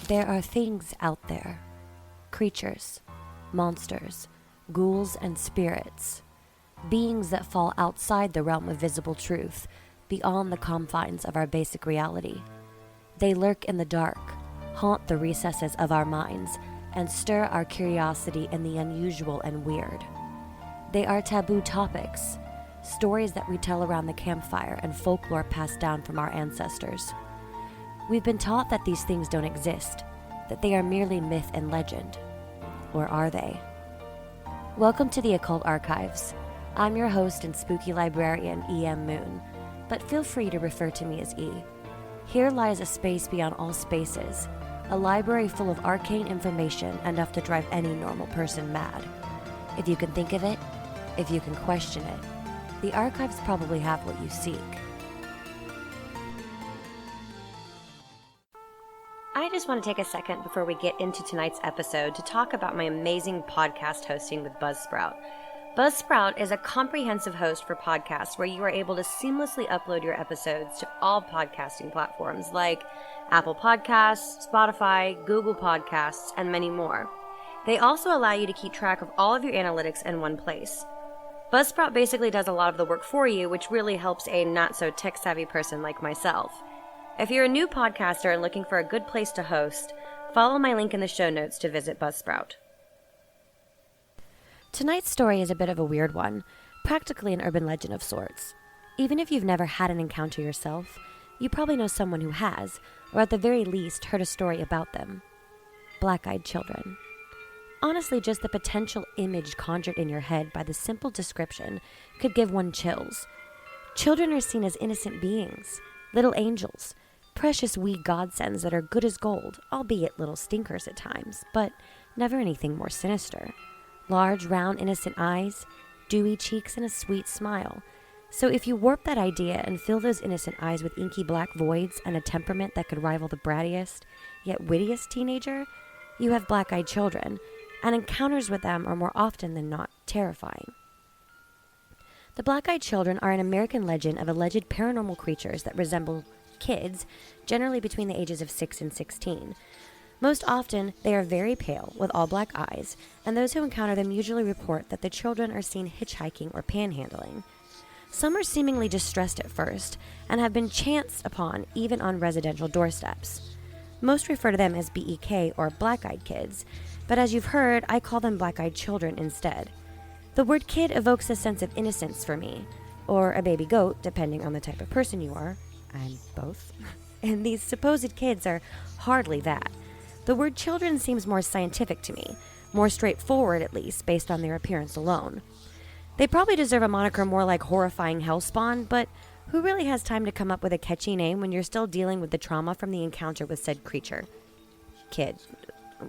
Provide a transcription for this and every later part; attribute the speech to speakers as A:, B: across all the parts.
A: There are things out there, creatures, monsters, ghouls and spirits, beings that fall outside the realm of visible truth, beyond the confines of our basic reality. They lurk in the dark, haunt the recesses of our minds, and stir our curiosity in the unusual and weird. They are taboo topics, stories that we tell around the campfire and folklore passed down from our ancestors. We've been taught that these things don't exist, that they are merely myth and legend. Or are they? Welcome to the Occult Archives. I'm your host and spooky librarian, E.M. Moon, but feel free to refer to me as E. Here lies a space beyond all spaces, a library full of arcane information enough to drive any normal person mad. If you can think of it, if you can question it, the archives probably have what you seek. I just want to take a second before we get into tonight's episode to talk about my amazing podcast hosting with Buzzsprout. Buzzsprout is a comprehensive host for podcasts where you are able to seamlessly upload your episodes to all podcasting platforms like Apple Podcasts, Spotify, Google Podcasts, and many more. They also allow you to keep track of all of your analytics in one place. Buzzsprout basically does a lot of the work for you, which really helps a not-so-tech-savvy person like myself. If you're a new podcaster and looking for a good place to host, follow my link in the show notes to visit Buzzsprout. Tonight's story is a bit of a weird one, practically an urban legend of sorts. Even if you've never had an encounter yourself, you probably know someone who has, or at the very least heard a story about them. Black-eyed children. Honestly, just the potential image conjured in your head by the simple description could give one chills. Children are seen as innocent beings, little angels, precious wee godsends that are good as gold, albeit little stinkers at times, but never anything more sinister. Large, round, innocent eyes, dewy cheeks, and a sweet smile. So if you warp that idea and fill those innocent eyes with inky black voids and a temperament that could rival the brattiest, yet wittiest teenager, you have black-eyed children, and encounters with them are more often than not terrifying. The black-eyed children are an American legend of alleged paranormal creatures that resemble kids, generally between the ages of 6 and 16. Most often, they are very pale, with all black eyes, and those who encounter them usually report that the children are seen hitchhiking or panhandling. Some are seemingly distressed at first, and have been chanced upon even on residential doorsteps. Most refer to them as BEK or black-eyed kids, but as you've heard, I call them black-eyed children instead. The word kid evokes a sense of innocence for me, or a baby goat, depending on the type of person you are. I'm both. And these supposed kids are hardly that. The word children seems more scientific to me, more straightforward at least, based on their appearance alone. They probably deserve a moniker more like horrifying hellspawn, but who really has time to come up with a catchy name when you're still dealing with the trauma from the encounter with said creature? Kid.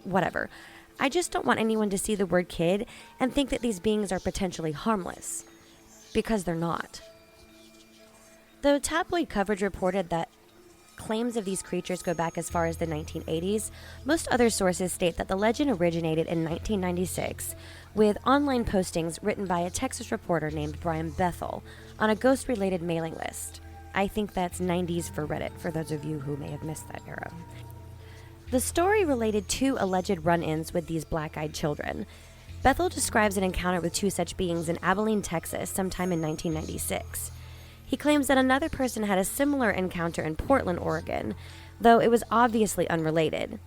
A: Whatever. I just don't want anyone to see the word kid and think that these beings are potentially harmless. Because they're not. Though tabloid coverage reported that claims of these creatures go back as far as the 1980s, most other sources state that the legend originated in 1996 with online postings written by a Texas reporter named Brian Bethel on a ghost-related mailing list. I think that's 90s for Reddit, for those of you who may have missed that era. The story related two alleged run-ins with these black-eyed children. Bethel describes an encounter with two such beings in Abilene, Texas, sometime in 1996. He claims that another person had a similar encounter in Portland, Oregon, though it was obviously unrelated.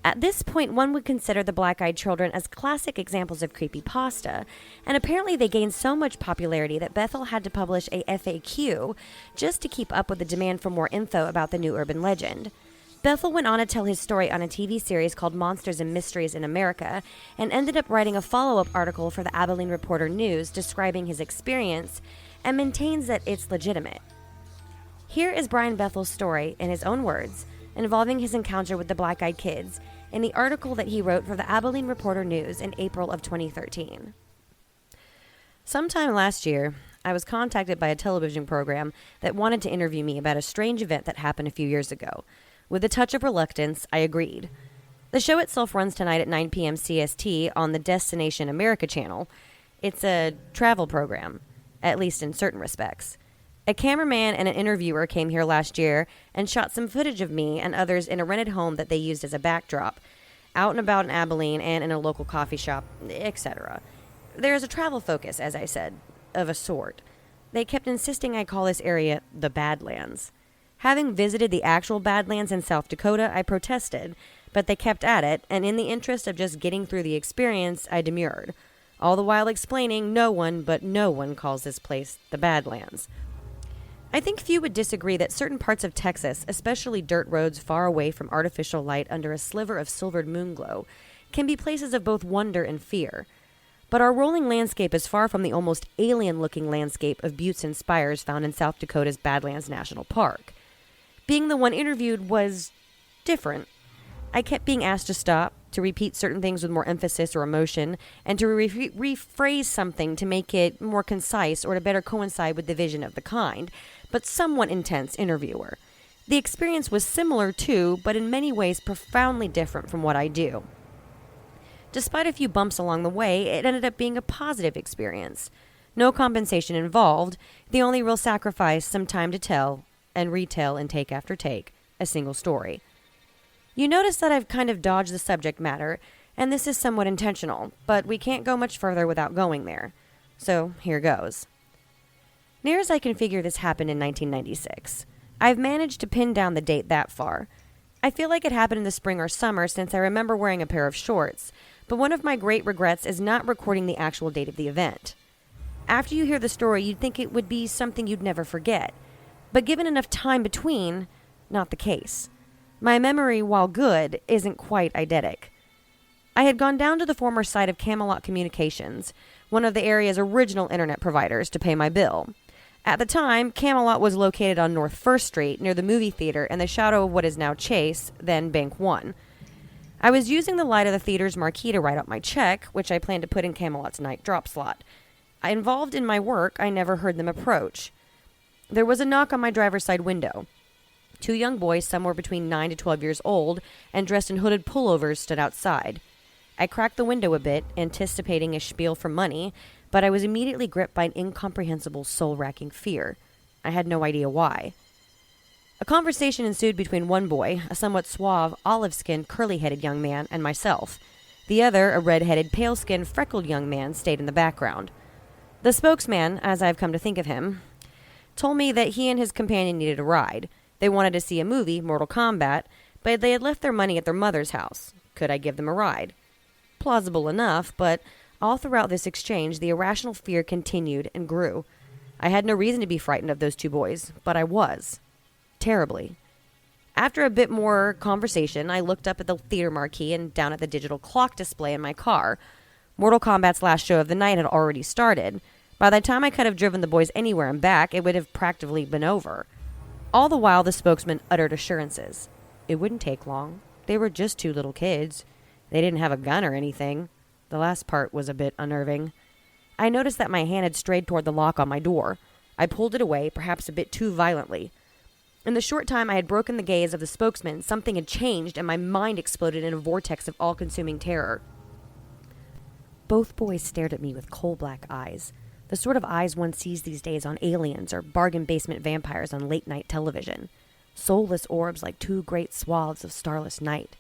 A: At this point, one would consider the black-eyed children as classic examples of creepypasta, and apparently they gained so much popularity that Bethel had to publish a FAQ just to keep up with the demand for more info about the new urban legend. Bethel went on to tell his story on a TV series called Monsters and Mysteries in America, and ended up writing a follow-up article for the Abilene Reporter News describing his experience, and maintains that it's legitimate. Here is Brian Bethel's story, in his own words, involving his encounter with the black-eyed kids, in the article that he wrote for the Abilene Reporter News in April of 2013. Sometime last year, I was contacted by a television program that wanted to interview me about a strange event that happened a few years ago. With a touch of reluctance, I agreed. The show itself runs tonight at 9 p.m. CST on the Destination America channel. It's a travel program, at least in certain respects. A cameraman and an interviewer came here last year and shot some footage of me and others in a rented home that they used as a backdrop, out and about in Abilene and in a local coffee shop, etc. There is a travel focus, as I said, of a sort. They kept insisting I call this area the Badlands. Having visited the actual Badlands in South Dakota, I protested, but they kept at it, and in the interest of just getting through the experience, I demurred, all the while explaining no one calls this place the Badlands. I think few would disagree that certain parts of Texas, especially dirt roads far away from artificial light under a sliver of silvered moonglow, can be places of both wonder and fear. But our rolling landscape is far from the almost alien-looking landscape of buttes and spires found in South Dakota's Badlands National Park. Being the one interviewed was different. I kept being asked to stop, to repeat certain things with more emphasis or emotion, and to rephrase something to make it more concise or to better coincide with the vision of the kind, but somewhat intense interviewer. The experience was similar too, but in many ways profoundly different from what I do. Despite a few bumps along the way, it ended up being a positive experience. No compensation involved, the only real sacrifice, some time to tell and retell and take after take a single story. You notice that I've kind of dodged the subject matter, and this is somewhat intentional, but we can't go much further without going there. So here goes. Near as I can figure, this happened in 1996. I've managed to pin down the date that far. I feel like it happened in the spring or summer since I remember wearing a pair of shorts, but one of my great regrets is not recording the actual date of the event. After you hear the story, you'd think it would be something you'd never forget, but given enough time between, not the case. My memory, while good, isn't quite eidetic. I had gone down to the former site of Camelot Communications, one of the area's original internet providers, to pay my bill. At the time, Camelot was located on North 1st Street, near the movie theater in the shadow of what is now Chase, then Bank One. I was using the light of the theater's marquee to write out my check, which I planned to put in Camelot's night drop slot. Involved in my work, I never heard them approach. There was a knock on my driver's side window. 2 young boys, somewhere between 9 to 12 years old, and dressed in hooded pullovers, stood outside. I cracked the window a bit, anticipating a spiel for money, but I was immediately gripped by an incomprehensible, soul-racking fear. I had no idea why. A conversation ensued between one boy, a somewhat suave, olive-skinned, curly-headed young man, and myself. The other, a red-headed, pale-skinned, freckled young man, stayed in the background. The spokesman, as I've come to think of him, told me that he and his companion needed a ride. They wanted to see a movie, Mortal Kombat, but they had left their money at their mother's house. Could I give them a ride? Plausible enough, but all throughout this exchange, the irrational fear continued and grew. I had no reason to be frightened of those 2 boys, but I was. Terribly. After a bit more conversation, I looked up at the theater marquee and down at the digital clock display in my car. Mortal Kombat's last show of the night had already started. By the time I could have driven the boys anywhere and back, it would have practically been over. All the while, the spokesman uttered assurances. It wouldn't take long. They were just 2 little kids. They didn't have a gun or anything. The last part was a bit unnerving. I noticed that my hand had strayed toward the lock on my door. I pulled it away, perhaps a bit too violently. In the short time I had broken the gaze of the spokesman, something had changed, and my mind exploded in a vortex of all-consuming terror. Both boys stared at me with coal-black eyes. The sort of eyes one sees these days on aliens or bargain basement vampires on late-night television. Soulless orbs like 2 great swaths of starless night.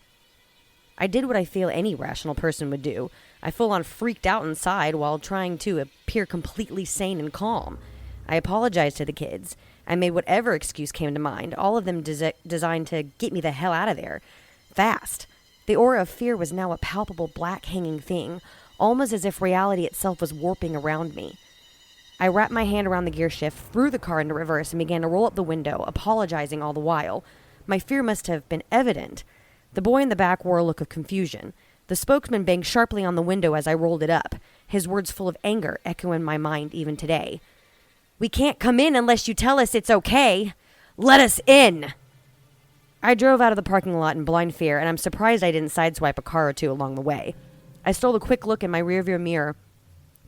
A: I did what I feel any rational person would do. I full-on freaked out inside while trying to appear completely sane and calm. I apologized to the kids. I made whatever excuse came to mind, all of them designed to get me the hell out of there. Fast. The aura of fear was now a palpable black hanging thing, almost as if reality itself was warping around me. I wrapped my hand around the gear shift, threw the car into reverse, and began to roll up the window, apologizing all the while. My fear must have been evident. The boy in the back wore a look of confusion. The spokesman banged sharply on the window as I rolled it up, his words full of anger echo in my mind even today. "We can't come in unless you tell us it's okay. Let us in!" I drove out of the parking lot in blind fear, and I'm surprised I didn't sideswipe a car or 2 along the way. I stole a quick look in my rearview mirror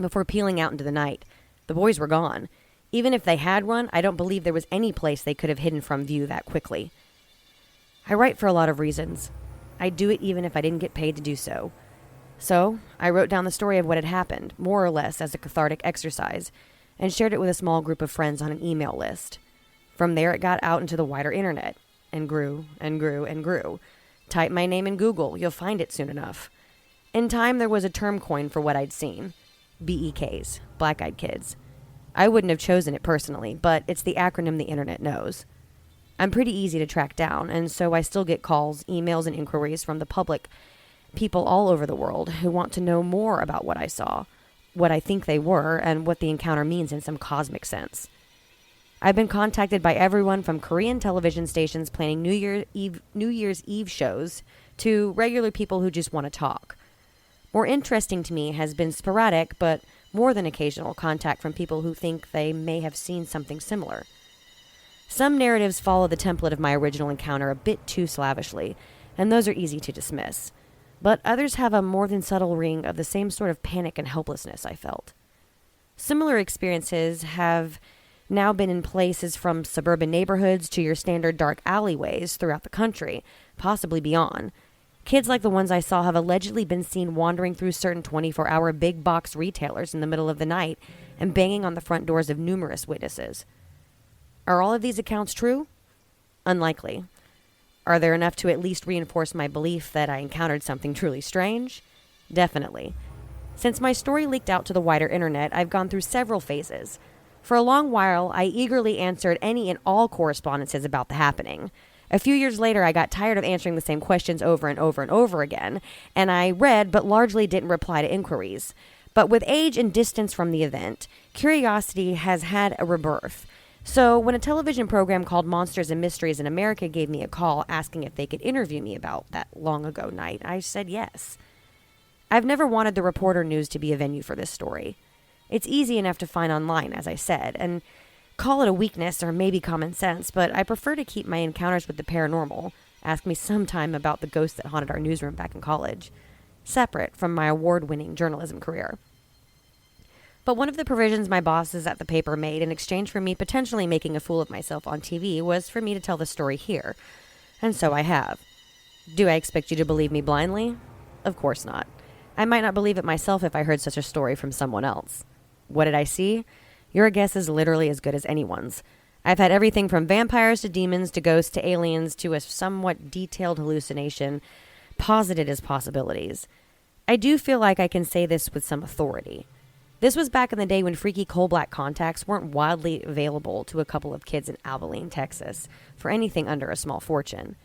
A: before peeling out into the night. The boys were gone. Even if they had run, I don't believe there was any place they could have hidden from view that quickly. I write for a lot of reasons. I'd do it even if I didn't get paid to do so. So, I wrote down the story of what had happened, more or less as a cathartic exercise.
B: and shared it with a small group of friends on an email list. From there, it got out into the wider internet and grew and grew and grew. Type my name in Google, you'll find it soon enough. In time, there was a term coined for what I'd seen. BEKs, Black-Eyed Kids. I wouldn't have chosen it personally, but it's the acronym the internet knows. I'm pretty easy to track down, and so I still get calls, emails, and inquiries from the public, people all over the world who want to know more about what I saw, what I think they were, and what the encounter means in some cosmic sense. I've been contacted by everyone from Korean television stations planning New Year's Eve shows to regular people who just want to talk. More interesting to me has been sporadic, but more than occasional contact from people who think they may have seen something similar. Some narratives follow the template of my original encounter a bit too slavishly, and those are easy to dismiss. But others have a more than subtle ring of the same sort of panic and helplessness I felt. Similar experiences have now been in places from suburban neighborhoods to your standard dark alleyways throughout the country, possibly beyond. Kids like the ones I saw have allegedly been seen wandering through certain 24-hour big box retailers in the middle of the night and banging on the front doors of numerous witnesses. Are all of these accounts true? Unlikely. Are there enough to at least reinforce my belief that I encountered something truly strange? Definitely. Since my story leaked out to the wider internet, I've gone through several phases. For a long while, I eagerly answered any and all correspondences about the happening. A few years later, I got tired of answering the same questions over and over and over again, and I read but largely didn't reply to inquiries. But with age and distance from the event, curiosity has had a rebirth. So when a television program called Monsters and Mysteries in America gave me a call asking if they could interview me about that long ago night, I said yes. I've never wanted the reporter news to be a venue for this story. It's easy enough to find online, as I said, and call it a weakness or maybe common sense, but I prefer to keep my encounters with the paranormal, ask me sometime about the ghost that haunted our newsroom back in college, separate from my award-winning journalism career. But one of the provisions my bosses at the paper made in exchange for me potentially making a fool of myself on TV was for me to tell the story here, and so I have. Do I expect you to believe me blindly? Of course not. I might not believe it myself if I heard such a story from someone else. What did I see? Your guess is literally as good as anyone's. I've had everything from vampires to demons to ghosts to aliens to a somewhat detailed hallucination posited as possibilities. I do feel like I can say this with some authority. This was back in the day when freaky coal black contacts weren't widely available to a couple of kids in Abilene, Texas, for anything under a small fortune.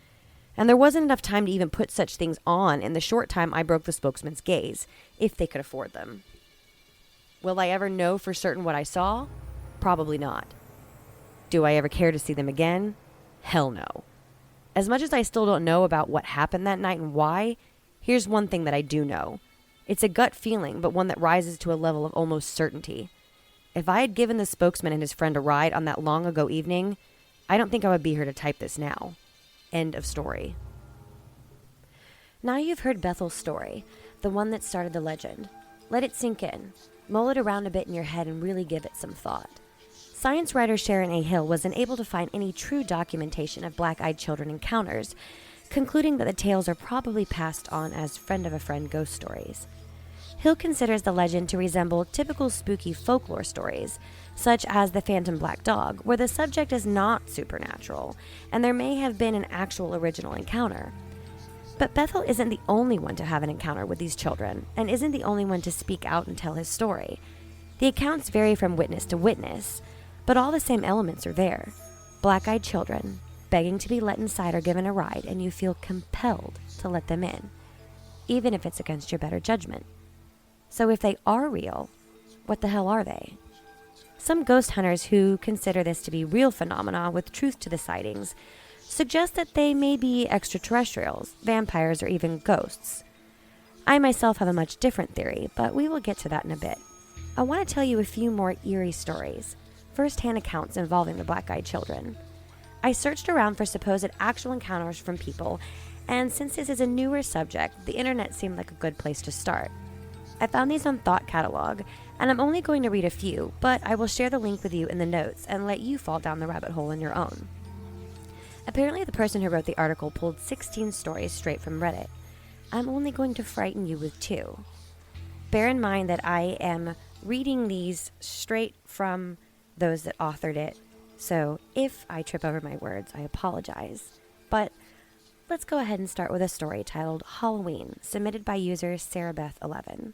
B: And there wasn't enough time to even put such things on in the short time I broke the spokesman's gaze, if they could afford them. Will I ever know for certain what I saw? Probably not. Do I ever care to see them again? Hell no. As much as I still don't know about what happened that night and why, here's one thing that I do know. It's a gut feeling, but one that rises to a level of almost certainty. If I had given the spokesman and his friend a ride on that long ago evening, I don't think I would be here to type this now. End of story.
A: Now you've heard Bethel's story, the one that started the legend. Let it sink in. Mull it around a bit in your head and really give it some thought. Science writer Sharon A. Hill was unable to find any true documentation of black-eyed children encounters, concluding that the tales are probably passed on as friend-of-a-friend ghost stories. Hill considers the legend to resemble typical spooky folklore stories, such as the Phantom Black Dog, where the subject is not supernatural, and there may have been an actual original encounter. But Bethel isn't the only one to have an encounter with these children, and isn't the only one to speak out and tell his story. The accounts vary from witness to witness, but all the same elements are there. Black-eyed children, begging to be let inside or given a ride, and you feel compelled to let them in, even if it's against your better judgment. So if they are real, what the hell are they? Some ghost hunters who consider this to be real phenomena with truth to the sightings suggest that they may be extraterrestrials, vampires, or even ghosts. I myself have a much different theory, but we will get to that in a bit. I want to tell you a few more eerie stories, first-hand accounts involving the black-eyed children. I searched around for supposed actual encounters from people, and since this is a newer subject, the internet seemed like a good place to start. I found these on Thought Catalog, and I'm only going to read a few, but I will share the link with you in the notes and let you fall down the rabbit hole on your own. Apparently, the person who wrote the article pulled 16 stories straight from Reddit. I'm only going to frighten you with 2. Bear in mind that I am reading these straight from those that authored it. So if I trip over my words, I apologize. But let's go ahead and start with a story titled Halloween, submitted by user SarahBeth11.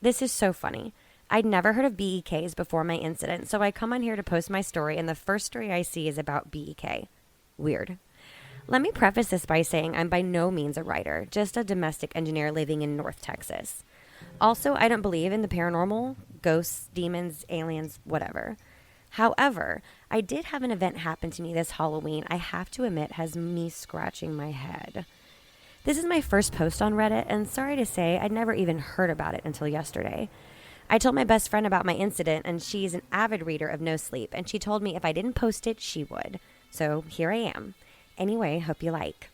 A: This is so funny. I'd never heard of BEKs before my incident, so I come on here to post my story, and the first story I see is about BEK. Weird. Let me preface this by saying I'm by no means a writer, just a domestic engineer living in North Texas. Also, I don't believe in the paranormal, ghosts, demons, aliens, whatever. However, I did have an event happen to me this Halloween I have to admit has me scratching my head. This is my first post on Reddit, and sorry to say, I'd never even heard about it until yesterday. I told my best friend about my incident, and she's an avid reader of No Sleep, and she told me if I didn't post it, she would. So here I am. Anyway, hope you like.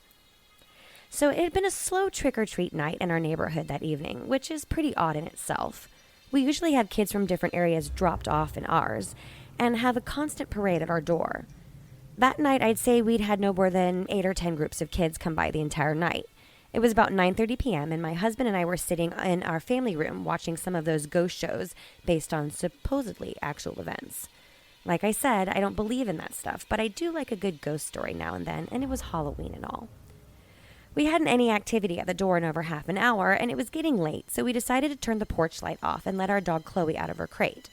A: So it had been a slow trick-or-treat night in our neighborhood that evening, which is pretty odd in itself. We usually have kids from different areas dropped off in ours, and have a constant parade at our door. That night, I'd say we'd had no more than 8 or 10 groups of kids come by the entire night. It was about 9:30 p.m., and my husband and I were sitting in our family room watching some of those ghost shows based on supposedly actual events. Like I said, I don't believe in that stuff, but I do like a good ghost story now and then, and it was Halloween and all. We hadn't any activity at the door in over half an hour, and it was getting late, so we decided to turn the porch light off and let our dog Chloe out of her crate.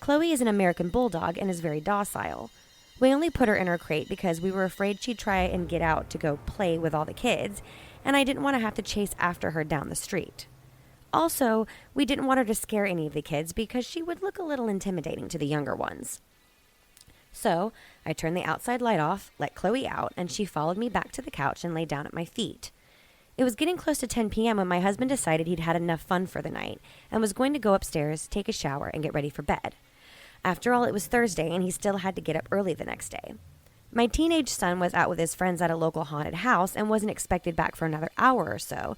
A: Chloe is an American bulldog and is very docile. We only put her in her crate because we were afraid she'd try and get out to go play with all the kids, and I didn't want to have to chase after her down the street. Also, we didn't want her to scare any of the kids because she would look a little intimidating to the younger ones. So, I turned the outside light off, let Chloe out, and she followed me back to the couch and lay down at my feet. It was getting close to 10 p.m. when my husband decided he'd had enough fun for the night and was going to go upstairs, take a shower, and get ready for bed. After all, it was Thursday, and he still had to get up early the next day. My teenage son was out with his friends at a local haunted house and wasn't expected back for another hour or so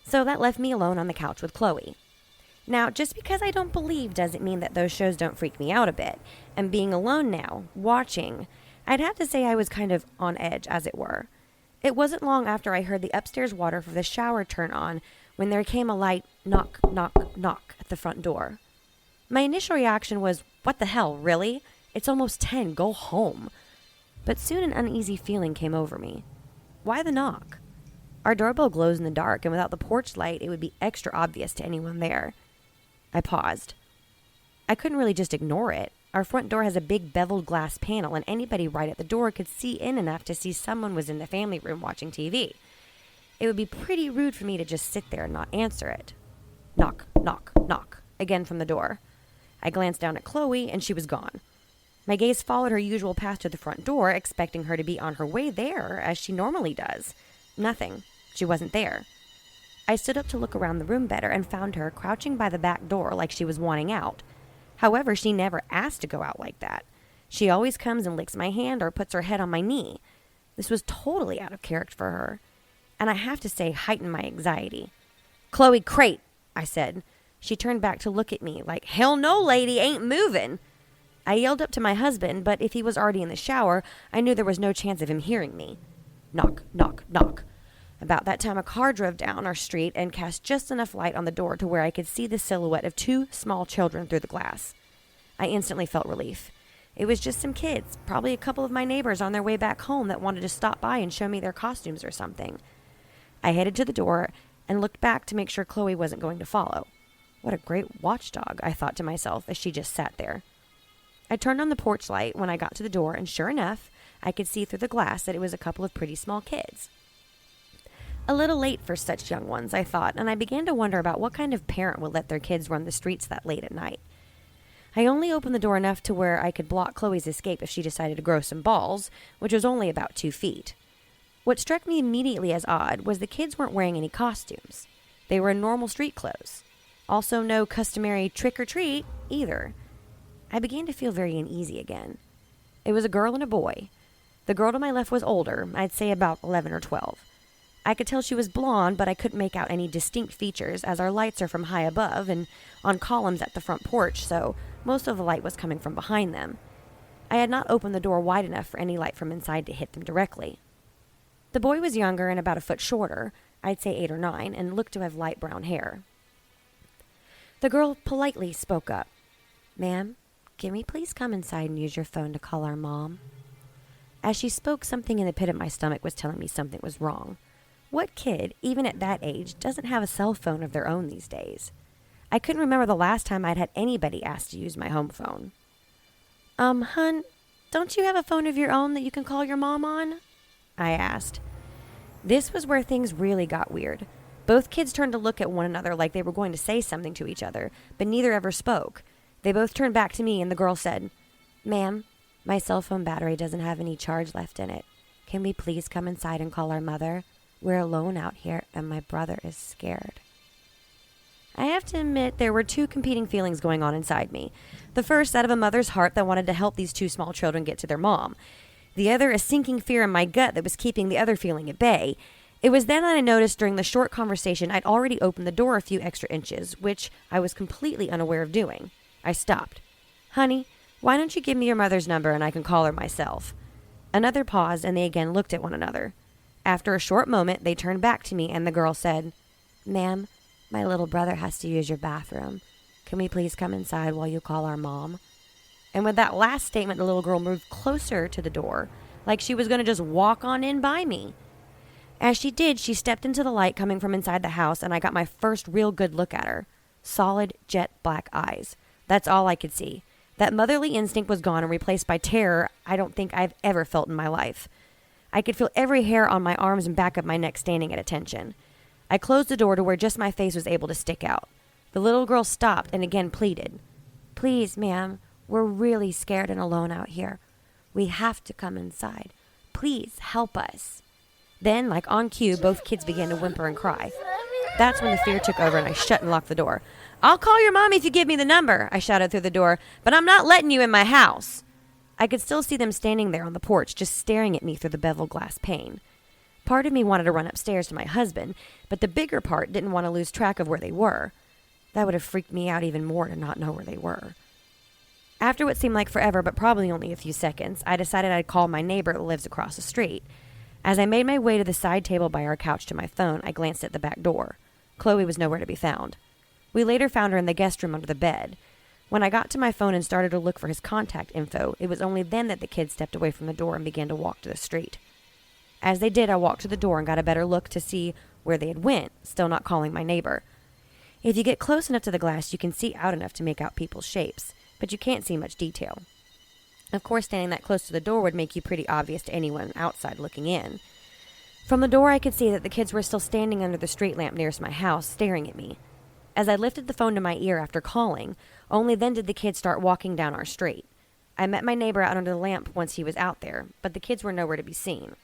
A: that left me alone on the couch with Chloe. Now, just because I don't believe doesn't mean that those shows don't freak me out a bit, and being alone now, watching, I'd have to say I was kind of on edge, as it were. It wasn't long after I heard the upstairs water for the shower turn on when there came a light knock, knock, knock at the front door. My initial reaction was, what the hell, really? It's almost 10, go home. But soon an uneasy feeling came over me. Why the knock? Our doorbell glows in the dark, and without the porch light, it would be extra obvious to anyone there. I paused. I couldn't really just ignore it. Our front door has a big beveled glass panel, and anybody right at the door could see in enough to see someone was in the family room watching TV. It would be pretty rude for me to just sit there and not answer it. Knock, knock, knock, again from the door. I glanced down at Chloe, and she was gone. My gaze followed her usual path to the front door, expecting her to be on her way there, as she normally does. Nothing. She wasn't there. I stood up to look around the room better and found her crouching by the back door like she was wanting out. However, she never asked to go out like that. She always comes and licks my hand or puts her head on my knee. This was totally out of character for her, and I have to say heightened my anxiety. "Chloe, crate," I said. She turned back to look at me like, "Hell no, lady, ain't moving." I yelled up to my husband, but if he was already in the shower, I knew there was no chance of him hearing me. Knock, knock, knock. About that time, a car drove down our street and cast just enough light on the door to where I could see the silhouette of 2 small children through the glass. I instantly felt relief. It was just some kids, probably a couple of my neighbors on their way back home that wanted to stop by and show me their costumes or something. I headed to the door and looked back to make sure Chloe wasn't going to follow. What a great watchdog, I thought to myself as she just sat there. I turned on the porch light when I got to the door, and sure enough, I could see through the glass that it was a couple of pretty small kids. A little late for such young ones, I thought, and I began to wonder about what kind of parent would let their kids run the streets that late at night. I only opened the door enough to where I could block Chloe's escape if she decided to grow some balls, which was only about 2 feet. What struck me immediately as odd was the kids weren't wearing any costumes. They were in normal street clothes. Also no customary trick-or-treat either. I began to feel very uneasy again. It was a girl and a boy. The girl to my left was older, I'd say about 11 or 12. I could tell she was blonde, but I couldn't make out any distinct features as our lights are from high above and on columns at the front porch, so most of the light was coming from behind them. I had not opened the door wide enough for any light from inside to hit them directly. The boy was younger and about a foot shorter, I'd say 8 or 9, and looked to have light brown hair. The girl politely spoke up. "Ma'am, can we please come inside and use your phone to call our mom?" As she spoke, something in the pit of my stomach was telling me something was wrong. What kid, even at that age, doesn't have a cell phone of their own these days? I couldn't remember the last time I'd had anybody ask to use my home phone. Hun, don't you have a phone of your own that you can call your mom on?" I asked. This was where things really got weird. Both kids turned to look at one another like they were going to say something to each other, but neither ever spoke. They both turned back to me, and the girl said, "Ma'am, my cell phone battery doesn't have any charge left in it. Can we please come inside and call our mother? We're alone out here, and my brother is scared." I have to admit there were two competing feelings going on inside me. The first, out of a mother's heart that wanted to help these two small children get to their mom. The other, a sinking fear in my gut that was keeping the other feeling at bay. It was then that I noticed during the short conversation I'd already opened the door a few extra inches, which I was completely unaware of doing. I stopped. "Honey, why don't you give me your mother's number and I can call her myself?" Another pause, and they again looked at one another. After a short moment, they turned back to me, and the girl said, "Ma'am, my little brother has to use your bathroom. Can we please come inside while you call our mom?" And with that last statement, the little girl moved closer to the door, like she was going to just walk on in by me. As she did, she stepped into the light coming from inside the house, and I got my first real good look at her. Solid, jet black eyes. That's all I could see. That motherly instinct was gone and replaced by terror I don't think I've ever felt in my life. I could feel every hair on my arms and back of my neck standing at attention. I closed the door to where just my face was able to stick out. The little girl stopped and again pleaded. "Please, ma'am, we're really scared and alone out here. We have to come inside. Please help us." Then, like on cue, both kids began to whimper and cry. That's when the fear took over and I shut and locked the door. "I'll call your mom if you give me the number," I shouted through the door, "but I'm not letting you in my house." I could still see them standing there on the porch, just staring at me through the beveled glass pane. Part of me wanted to run upstairs to my husband, but the bigger part didn't want to lose track of where they were. That would have freaked me out even more to not know where they were. After what seemed like forever, but probably only a few seconds, I decided I'd call my neighbor that lives across the street. As I made my way to the side table by our couch to my phone, I glanced at the back door. Chloe was nowhere to be found. We later found her in the guest room under the bed. When I got to my phone and started to look for his contact info, it was only then that the kids stepped away from the door and began to walk to the street. As they did, I walked to the door and got a better look to see where they had went, still not calling my neighbor. If you get close enough to the glass, you can see out enough to make out people's shapes, but you can't see much detail. Of course, standing that close to the door would make you pretty obvious to anyone outside looking in. From the door, I could see that the kids were still standing under the street lamp nearest my house, staring at me. As I lifted the phone to my ear after calling, only then did the kids start walking down our street. I met my neighbor out under the lamp once he was out there, but the kids were nowhere to be seen.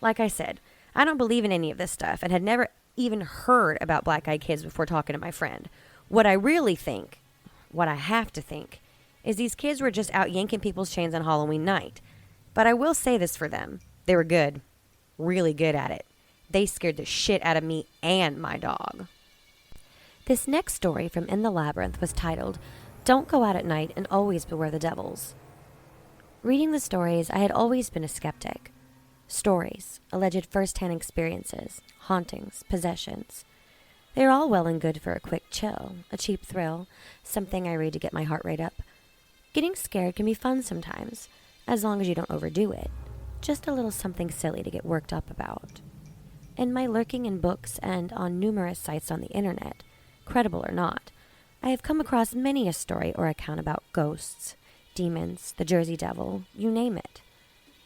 A: Like I said, I don't believe in any of this stuff and had never even heard about black-eyed kids before talking to my friend. What I really think, what I have to think, is these kids were just out yanking people's chains on Halloween night. But I will say this for them. They were good. Really good at it. They scared the shit out of me and my dog. This next story from In the Labyrinth was titled, "Don't Go Out at Night and Always Beware the Devils." Reading the stories, I had always been a skeptic. Stories, alleged first-hand experiences, hauntings, possessions. They're all well and good for a quick chill, a cheap thrill, something I read to get my heart rate up. Getting scared can be fun sometimes, as long as you don't overdo it. Just a little something silly to get worked up about. In my lurking in books and on numerous sites on the internet, credible or not, I have come across many a story or account about ghosts, demons, the Jersey Devil, you name it.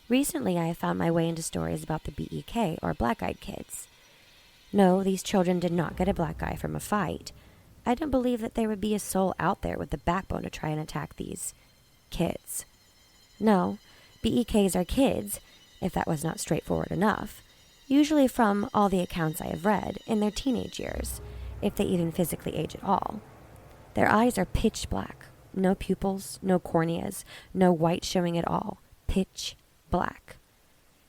A: Recently, I have found my way into stories about the BEK, or black-eyed kids. No, these children did not get a black eye from a fight. I don't believe that there would be a soul out there with the backbone to try and attack these kids. No, BEKs are kids, if that was not straightforward enough, usually from all the accounts I have read, in their teenage years, if they even physically age at all. Their eyes are pitch black, no pupils, no corneas, no white showing at all, pitch black.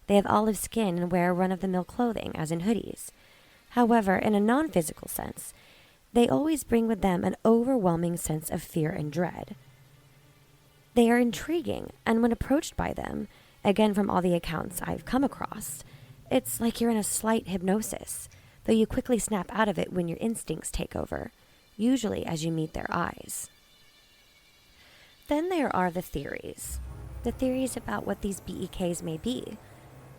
A: They have olive skin and wear run-of-the-mill clothing, as in hoodies. However, in a non-physical sense, they always bring with them an overwhelming sense of fear and dread. They are intriguing, and when approached by them, again from all the accounts I've come across, it's like you're in a slight hypnosis, though you quickly snap out of it when your instincts take over. usually as you meet their eyes. Then there are the theories. The theories about what these BEKs may be.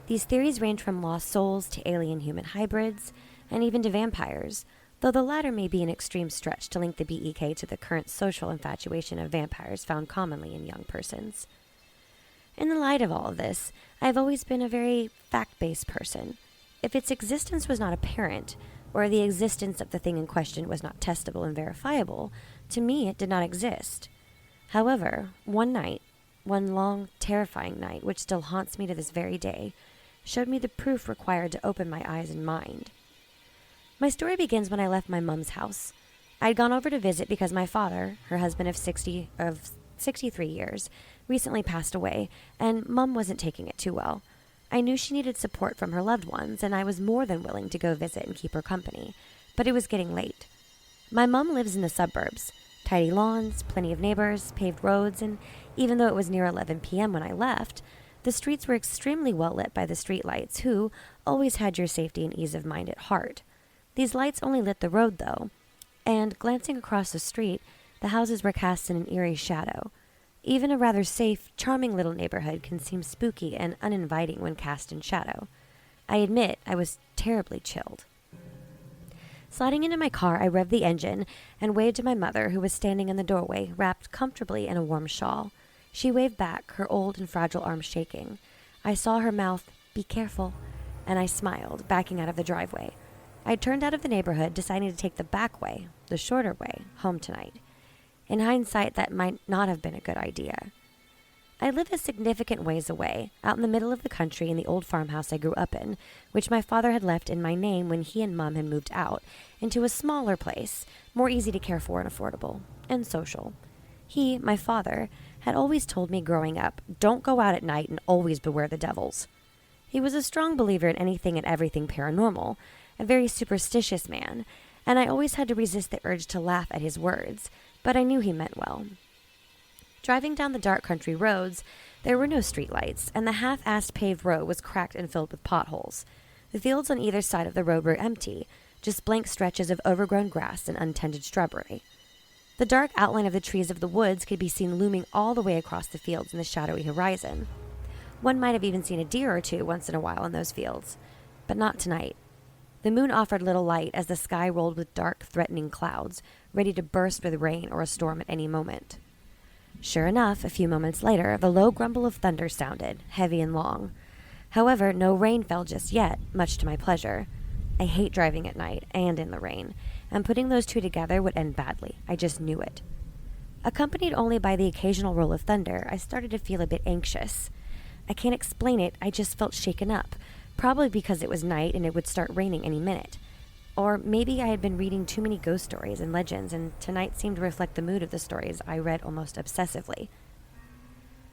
A: These theories range from lost souls to alien-human hybrids, and even to vampires, though the latter may be an extreme stretch to link the BEK to the current social infatuation of vampires found commonly in young persons. In the light of all of this, I have always been a very fact-based person. If its existence was not apparent, or the existence of the thing in question was not testable and verifiable, to me it did not exist. However, one night, one long, terrifying night, which still haunts me to this very day, showed me the proof required to open my eyes and mind. My story begins when I left my mum's house. I had gone over to visit because my father, her husband of 63 years, recently passed away, and Mum wasn't taking it too well. I knew she needed support from her loved ones, and I was more than willing to go visit and keep her company, but it was getting late. My mum lives in the suburbs. Tidy lawns, plenty of neighbors, paved roads, and even though it was near 11 p.m. when I left, the streets were extremely well lit by the streetlights, who always had your safety and ease of mind at heart. These lights only lit the road, though, and glancing across the street, the houses were cast in an eerie shadow. Even a rather safe, charming little neighborhood can seem spooky and uninviting when cast in shadow. I admit I was terribly chilled. Sliding into my car, I revved the engine and waved to my mother, who was standing in the doorway, wrapped comfortably in a warm shawl. She waved back, her old and fragile arms shaking. I saw her mouth, "Be careful," and I smiled, backing out of the driveway. I turned out of the neighborhood, deciding to take the back way, the shorter way, home tonight. In hindsight, that might not have been a good idea. I live a significant ways away, out in the middle of the country in the old farmhouse I grew up in, which my father had left in my name when he and Mum had moved out, into a smaller place, more easy to care for and affordable, and social. He, my father, had always told me growing up, don't go out at night and always beware the devils. He was a strong believer in anything and everything paranormal, a very superstitious man, and I always had to resist the urge to laugh at his words, but I knew he meant well. Driving down the dark country roads, there were no streetlights, and the half-assed paved road was cracked and filled with potholes. The fields on either side of the road were empty, just blank stretches of overgrown grass and untended shrubbery. The dark outline of the trees of the woods could be seen looming all the way across the fields in the shadowy horizon. One might have even seen a deer or two once in a while in those fields, but not tonight. The moon offered little light as the sky rolled with dark, threatening clouds, ready to burst with rain or a storm at any moment. Sure enough, a few moments later, the low grumble of thunder sounded, heavy and long. However, no rain fell just yet, much to my pleasure. I hate driving at night and in the rain, and putting those two together would end badly. I just knew it. Accompanied only by the occasional roll of thunder, I started to feel a bit anxious. I can't explain it, I just felt shaken up, probably because it was night and it would start raining any minute. Or maybe I had been reading too many ghost stories and legends, and tonight seemed to reflect the mood of the stories I read almost obsessively.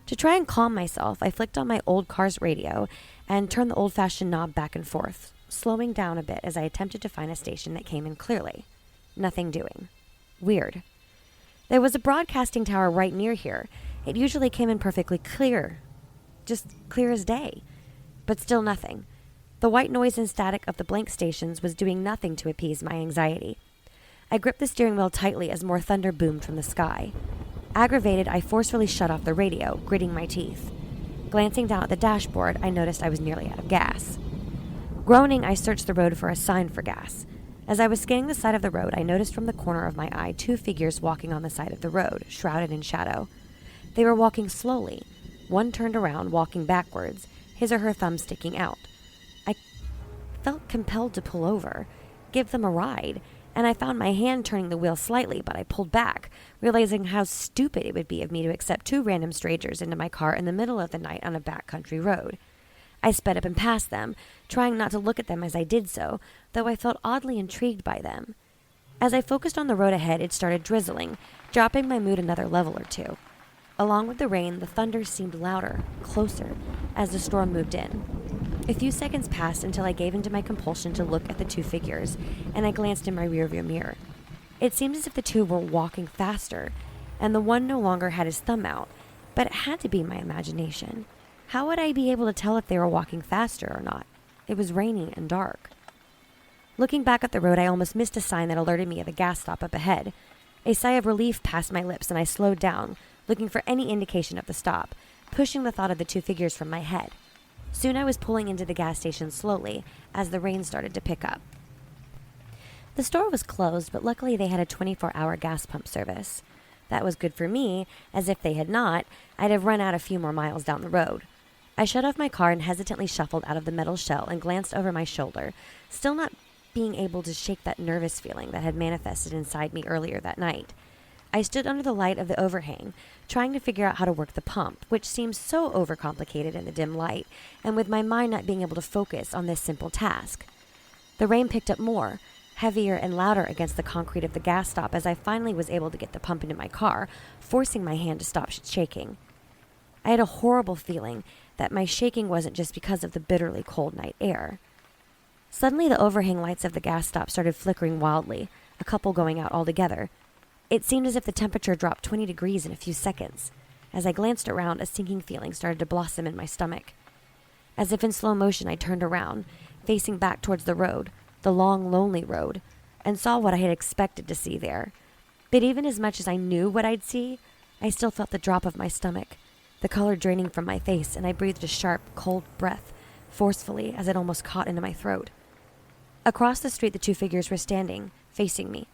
A: To try and calm myself, I flicked on my old car's radio and turned the old-fashioned knob back and forth, slowing down a bit as I attempted to find a station that came in clearly. Nothing doing. Weird. There was a broadcasting tower right near here. It usually came in perfectly clear. Just clear as day. But still nothing. The white noise and static of the blank stations was doing nothing to appease my anxiety. I gripped the steering wheel tightly as more thunder boomed from the sky. Aggravated, I forcefully shut off the radio, gritting my teeth. Glancing down at the dashboard, I noticed I was nearly out of gas. Groaning, I searched the road for a sign for gas. As I was scanning the side of the road, I noticed from the corner of my eye 2 figures walking on the side of the road, shrouded in shadow. They were walking slowly. One turned around, walking backwards, his or her thumb sticking out. I felt compelled to pull over, give them a ride, and I found my hand turning the wheel slightly, but I pulled back, realizing how stupid it would be of me to accept 2 random strangers into my car in the middle of the night on a backcountry road. I sped up and passed them, trying not to look at them as I did so, though I felt oddly intrigued by them. As I focused on the road ahead, it started drizzling, dropping my mood another level or 2. Along with the rain, the thunder seemed louder, closer, as the storm moved in. A few seconds passed until I gave in to my compulsion to look at the 2 figures, and I glanced in my rearview mirror. It seemed as if the 2 were walking faster, and the one no longer had his thumb out, but it had to be my imagination. How would I be able to tell if they were walking faster or not? It was raining and dark. Looking back at the road, I almost missed a sign that alerted me of a gas stop up ahead. A sigh of relief passed my lips, and I slowed down, looking for any indication of the stop, pushing the thought of the two figures from my head. Soon I was pulling into the gas station slowly as the rain started to pick up. The store was closed, but luckily they had a 24-hour gas pump service. That was good for me, as if they had not, I'd have run out a few more miles down the road. I shut off my car and hesitantly shuffled out of the metal shell and glanced over my shoulder, still not being able to shake that nervous feeling that had manifested inside me earlier that night. I stood under the light of the overhang, trying to figure out how to work the pump, which seemed so overcomplicated in the dim light, and with my mind not being able to focus on this simple task. The rain picked up more, heavier and louder against the concrete of the gas stop as I finally was able to get the pump into my car, forcing my hand to stop shaking. I had a horrible feeling that my shaking wasn't just because of the bitterly cold night air. Suddenly, the overhang lights of the gas stop started flickering wildly, a couple going out altogether. It seemed as if the temperature dropped 20 degrees in a few seconds. As I glanced around, a sinking feeling started to blossom in my stomach. As if in slow motion, I turned around, facing back towards the road, the long, lonely road, and saw what I had expected to see there. But even as much as I knew what I'd see, I still felt the drop of my stomach, the color draining from my face, and I breathed a sharp, cold breath, forcefully, as it almost caught into my throat. Across the street, the two figures were standing, facing me.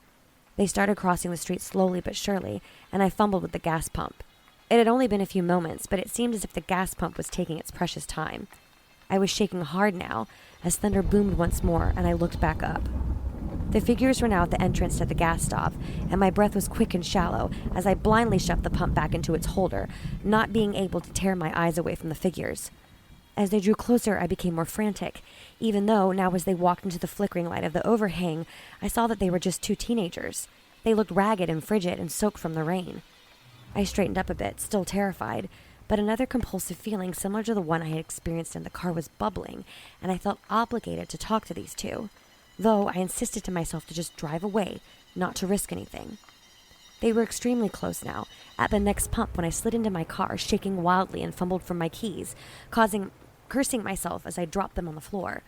A: They started crossing the street slowly but surely, and I fumbled with the gas pump. It had only been a few moments, but it seemed as if the gas pump was taking its precious time. I was shaking hard now, as thunder boomed once more, and I looked back up. The figures were now at the entrance to the gas stop, and my breath was quick and shallow as I blindly shoved the pump back into its holder, not being able to tear my eyes away from the figures. As they drew closer, I became more frantic, even though, now as they walked into the flickering light of the overhang, I saw that they were just two teenagers. They looked ragged and frigid and soaked from the rain. I straightened up a bit, still terrified, but another compulsive feeling similar to the one I had experienced in the car was bubbling, and I felt obligated to talk to these two, though I insisted to myself to just drive away, not to risk anything. They were extremely close now, at the next pump when I slid into my car, shaking wildly and fumbled for my keys, cursing myself as I dropped them on the floor.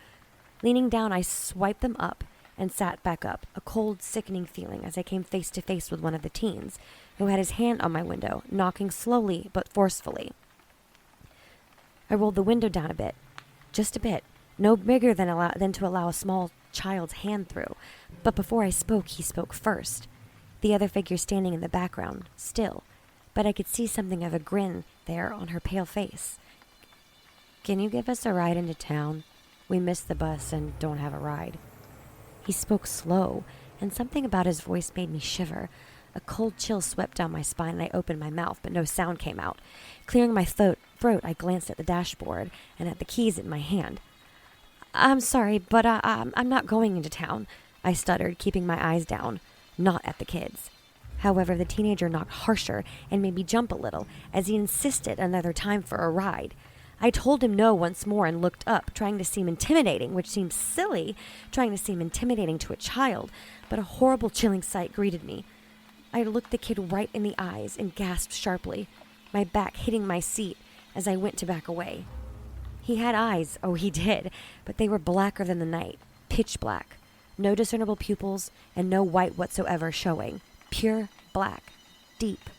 A: Leaning down, I swiped them up and sat back up, a cold, sickening feeling as I came face to face with one of the teens, who had his hand on my window, knocking slowly but forcefully. I rolled the window down a bit, just a bit, no bigger than to allow a small child's hand through, but before I spoke, he spoke first. The other figure standing in the background, still, but I could see something of a grin there on her pale face. "Can you give us a ride into town? We missed the bus and don't have a ride." He spoke slow, and something about his voice made me shiver. A cold chill swept down my spine, and I opened my mouth, but no sound came out. Clearing my throat, I glanced at the dashboard and at the keys in my hand. "I'm sorry, but I'm not going into town," I stuttered, keeping my eyes down, not at the kids. However, the teenager knocked harsher and made me jump a little, as he insisted another time for a ride. I told him no once more and looked up, trying to seem intimidating, which seemed silly, trying to seem intimidating to a child, but a horrible, chilling sight greeted me. I looked the kid right in the eyes and gasped sharply, my back hitting my seat as I went to back away. He had eyes, oh he did, but they were blacker than the night, pitch black. No discernible pupils and no white whatsoever showing. Pure black, deep,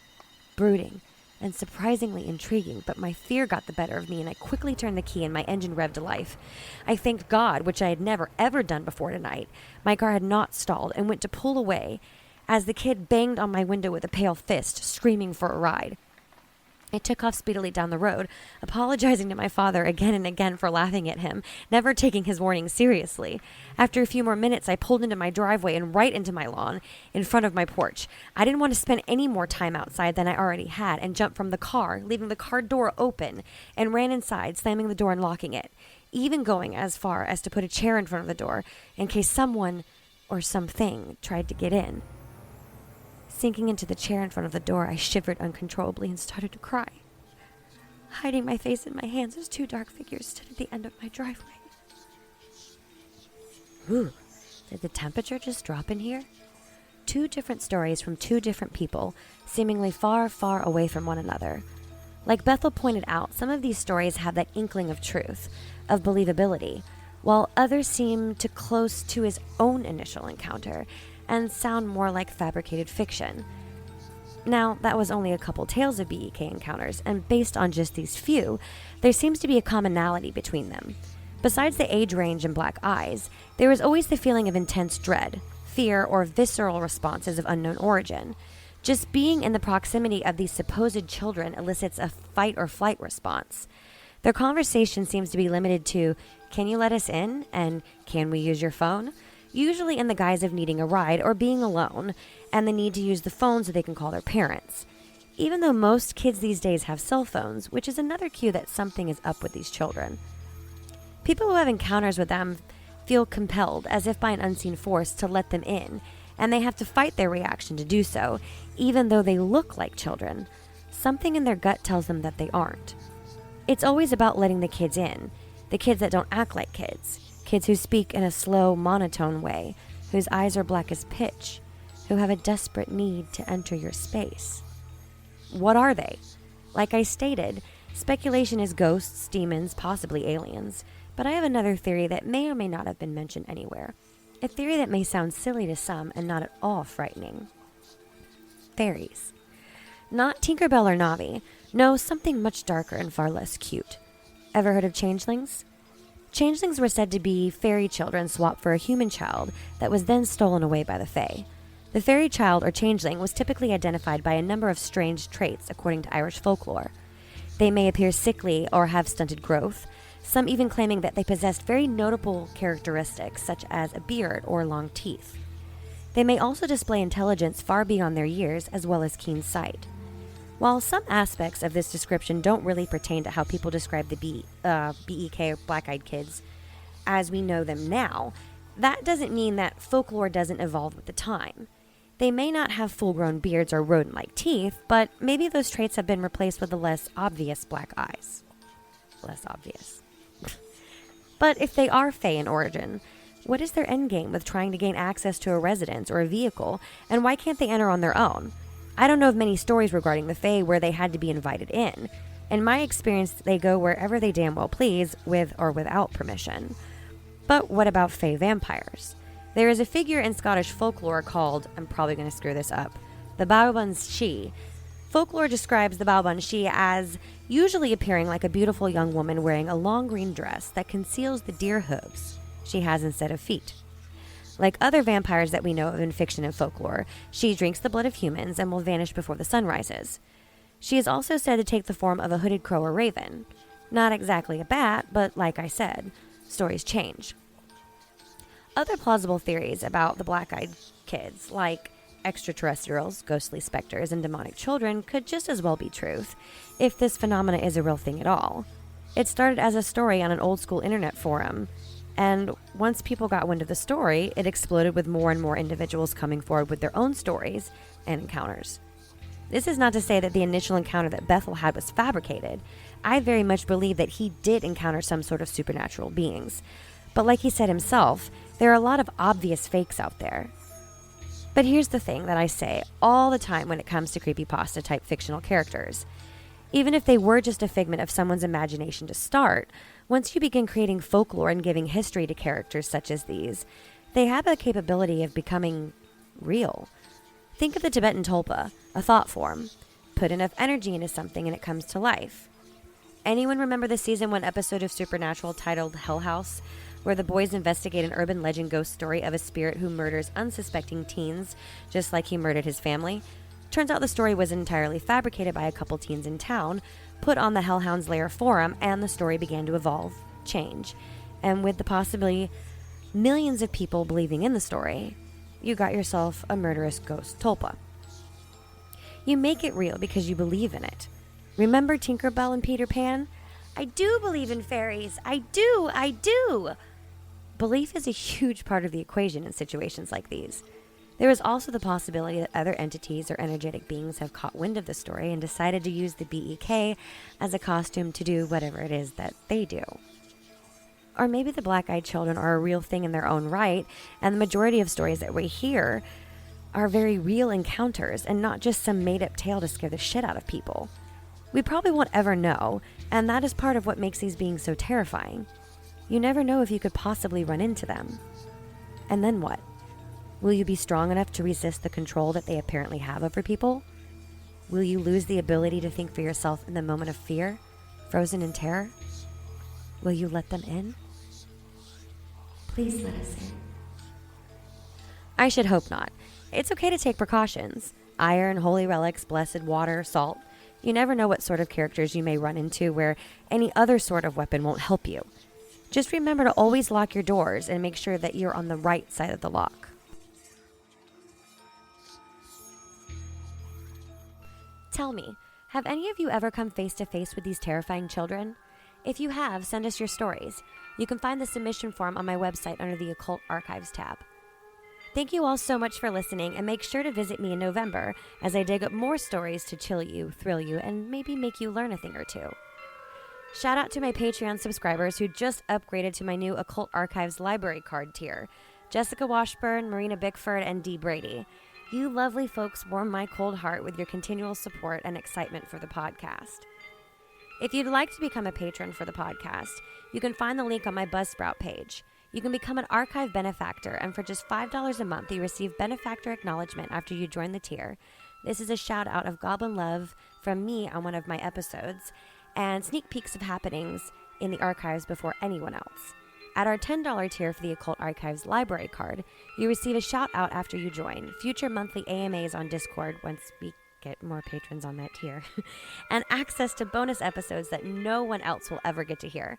A: brooding, and surprisingly intriguing, but my fear got the better of me, and I quickly turned the key and my engine revved to life. I thanked God, which I had never ever done before tonight. My car had not stalled and went to pull away as the kid banged on my window with a pale fist, screaming for a ride. I took off speedily down the road, apologizing to my father again and again for laughing at him, never taking his warning seriously. After a few more minutes, I pulled into my driveway and right into my lawn, in front of my porch. I didn't want to spend any more time outside than I already had, and jumped from the car, leaving the car door open, and ran inside, slamming the door and locking it, even going as far as to put a chair in front of the door, in case someone or something tried to get in. Sinking into the chair in front of the door, I shivered uncontrollably and started to cry, hiding my face in my hands as two dark figures stood at the end of my driveway. Ooh, did the temperature just drop in here? Two different stories from two different people, seemingly far, far away from one another. Like Bethel pointed out, some of these stories have that inkling of truth, of believability, while others seem to close to his own initial encounter and sound more like fabricated fiction. Now, that was only a couple tales of BEK encounters, and based on just these few, there seems to be a commonality between them. Besides the age range and black eyes, there was always the feeling of intense dread, fear, or visceral responses of unknown origin. Just being in the proximity of these supposed children elicits a fight or flight response. Their conversation seems to be limited to, "Can you let us in?" and "Can we use your phone?" Usually in the guise of needing a ride or being alone, and the need to use the phone so they can call their parents. Even though most kids these days have cell phones, which is another cue that something is up with these children. People who have encounters with them feel compelled, as if by an unseen force, to let them in, and they have to fight their reaction to do so, even though they look like children. Something in their gut tells them that they aren't. It's always about letting the kids in, the kids that don't act like kids who speak in a slow, monotone way, whose eyes are black as pitch, who have a desperate need to enter your space. What are they? Like I stated, speculation is ghosts, demons, possibly aliens, but I have another theory that may or may not have been mentioned anywhere. A theory that may sound silly to some and not at all frightening. Fairies. Not Tinkerbell or Navi. No, something much darker and far less cute. Ever heard of changelings? Changelings were said to be fairy children swapped for a human child that was then stolen away by the Fae. The fairy child or changeling was typically identified by a number of strange traits according to Irish folklore. They may appear sickly or have stunted growth, some even claiming that they possessed very notable characteristics such as a beard or long teeth. They may also display intelligence far beyond their years as well as keen sight. While some aspects of this description don't really pertain to how people describe the BEK or black-eyed kids as we know them now, that doesn't mean that folklore doesn't evolve with the time. They may not have full-grown beards or rodent-like teeth, but maybe those traits have been replaced with the less obvious black eyes. Less obvious. But if they are Fae in origin, what is their endgame with trying to gain access to a residence or a vehicle, and why can't they enter on their own? I don't know of many stories regarding the Fae where they had to be invited in. In my experience, they go wherever they damn well please, with or without permission. But what about Fae vampires? There is a figure in Scottish folklore called, I'm probably going to screw this up, the Baobun She. Folklore describes the Baobun She as usually appearing like a beautiful young woman wearing a long green dress that conceals the deer hooves she has instead of feet. Like other vampires that we know of in fiction and folklore, she drinks the blood of humans and will vanish before the sun rises. She is also said to take the form of a hooded crow or raven. Not exactly a bat, but like I said, stories change. Other plausible theories about the black-eyed kids, like extraterrestrials, ghostly specters, and demonic children, could just as well be truth, if this phenomena is a real thing at all. It started as a story on an old-school internet forum, and once people got wind of the story, it exploded with more and more individuals coming forward with their own stories and encounters. This is not to say that the initial encounter that Bethel had was fabricated. I very much believe that he did encounter some sort of supernatural beings. But like he said himself, there are a lot of obvious fakes out there. But here's the thing that I say all the time when it comes to creepypasta type fictional characters. Even if they were just a figment of someone's imagination to start, once you begin creating folklore and giving history to characters such as these, they have a capability of becoming real. Think of the Tibetan tulpa, a thought form. Put enough energy into something and it comes to life. Anyone remember the season 1 episode of Supernatural titled Hell House, where the boys investigate an urban legend ghost story of a spirit who murders unsuspecting teens, just like he murdered his family? Turns out the story was entirely fabricated by a couple teens in town, put on the Hellhounds Lair forum, and the story began to evolve, change. And with the possibility millions of people believing in the story, you got yourself a murderous ghost tulpa. You make it real because you believe in it. Remember Tinkerbell and Peter Pan? I do believe in fairies. I do. Belief is a huge part of the equation in situations like these. There is also the possibility that other entities or energetic beings have caught wind of the story and decided to use the BEK as a costume to do whatever it is that they do. Or maybe the black-eyed children are a real thing in their own right, and the majority of stories that we hear are very real encounters and not just some made-up tale to scare the shit out of people. We probably won't ever know, and that is part of what makes these beings so terrifying. You never know if you could possibly run into them. And then what? Will you be strong enough to resist the control that they apparently have over people? Will you lose the ability to think for yourself in the moment of fear, frozen in terror? Will you let them in? Please let us in. I should hope not. It's okay to take precautions. Iron, holy relics, blessed water, salt. You never know what sort of characters you may run into where any other sort of weapon won't help you. Just remember to always lock your doors and make sure that you're on the right side of the lock. Tell me, have any of you ever come face to face with these terrifying children? If you have, send us your stories. You can find the submission form on my website under the Occult Archives tab. Thank you all so much for listening, and make sure to visit me in November as I dig up more stories to chill you, thrill you, and maybe make you learn a thing or two. Shout out to my Patreon subscribers who just upgraded to my new Occult Archives library card tier: Jessica Washburn, Marina Bickford, and Dee Brady. You lovely folks warm my cold heart with your continual support and excitement for the podcast. If you'd like to become a patron for the podcast, you can find the link on my Buzzsprout page. You can become an archive benefactor, and for just $5 a month, you receive benefactor acknowledgement after you join the tier. This is a shout out of Goblin Love from me on one of my episodes, and sneak peeks of happenings in the archives before anyone else. At our $10 tier for the Occult Archives library card, you receive a shout out after you join, future monthly AMAs on Discord once we get more patrons on that tier, and access to bonus episodes that no one else will ever get to hear.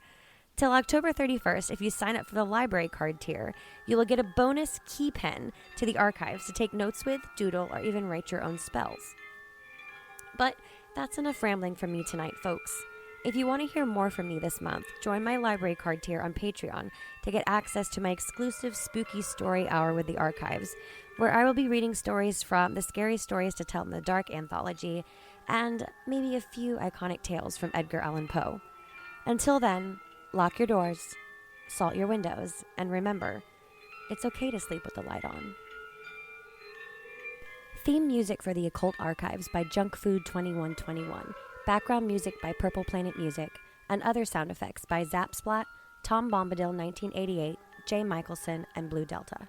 A: Till October 31st, if you sign up for the library card tier, you will get a bonus key pen to the archives to take notes with, doodle, or even write your own spells. But that's enough rambling from me tonight, folks. If you want to hear more from me this month, join my library card tier on Patreon to get access to my exclusive spooky story hour with the archives, where I will be reading stories from the Scary Stories to Tell in the Dark anthology and maybe a few iconic tales from Edgar Allan Poe. Until then, lock your doors, salt your windows, and remember, it's okay to sleep with the light on. Theme music for the Occult Archives by Junkfood2121. Background music by Purple Planet Music, and other sound effects by Zapsplat, Tom Bombadil 1988, Jay Michelson, and Blue Delta.